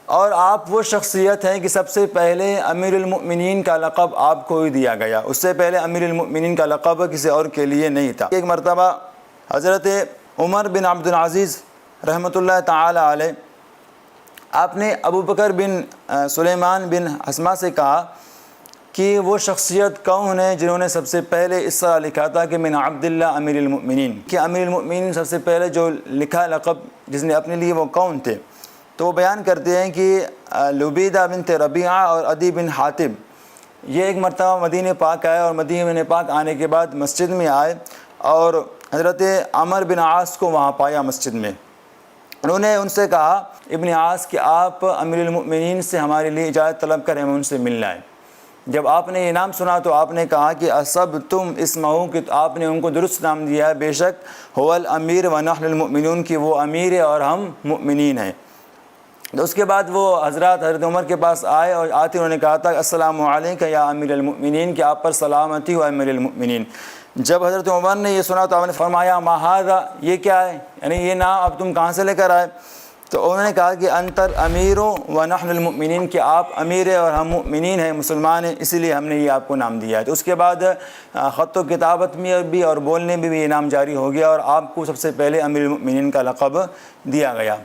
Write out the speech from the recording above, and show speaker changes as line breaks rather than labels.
اور آپ وہ شخصیت ہیں کہ سب سے پہلے امیر المؤمنین کا لقب آپ کو ہی دیا گیا، اس سے پہلے امیر المؤمنین کا لقب کسی اور کے لیے نہیں تھا۔ ایک مرتبہ حضرت عمر بن عبد العزیز رحمۃ اللہ تعالی علیہ، آپ نے ابو بکر بن سلیمان بن حسمہ سے کہا کہ وہ شخصیت کون ہے جنہوں نے سب سے پہلے اس طرح لکھا تھا کہ من عبداللہ امیر المؤمنین، کہ امیر المؤمنین سب سے پہلے جو لکھا لقب جس نے اپنے لیے وہ کون تھے؟ تو وہ بیان کرتے ہیں کہ لبیدہ بنت ربیعہ اور عدی بن حاتم یہ ایک مرتبہ مدینہ پاک آئے، اور مدینہ پاک آنے کے بعد مسجد میں آئے اور حضرت عمر بن عاص کو وہاں پایا مسجد میں۔ انہوں نے ان سے کہا ابن عاص کہ آپ امیر المؤمنین سے ہمارے لیے اجازت طلب کریں، ہم ان سے ملنا ہے۔ جب آپ نے یہ نام سنا تو آپ نے کہا کہ اسب تم اسمہو، کہ آپ نے ان کو درست نام دیا ہے، بے شک هو الامیر ونحن المؤمنون، کہ وہ امیر ہے اور ہم مؤمنین ہیں۔ تو اس کے بعد وہ حضرات حضرت عمر کے پاس آئے اور آتے انہوں نے کہا تھا السلام علیکم یا امیر المؤمنین، کہ آپ پر سلامتی ہو امیر المؤمنین۔ جب حضرت عمر نے یہ سنا تو آپ نے فرمایا ما ھذا، یہ کیا ہے، یعنی یہ نام اب تم کہاں سے لے کر آئے؟ تو انہوں نے کہا کہ انتر امیروں ونحن المؤمنین، کہ آپ امیر ہیں اور ہم مؤمنین ہیں، مسلمان ہیں، اسی لیے ہم نے یہ آپ کو نام دیا ہے۔ تو اس کے بعد خط و کتابت میں بھی اور بولنے میں بھی یہ نام جاری ہو گیا اور آپ کو سب سے پہلے امیر المؤمنین کا لقب دیا گیا۔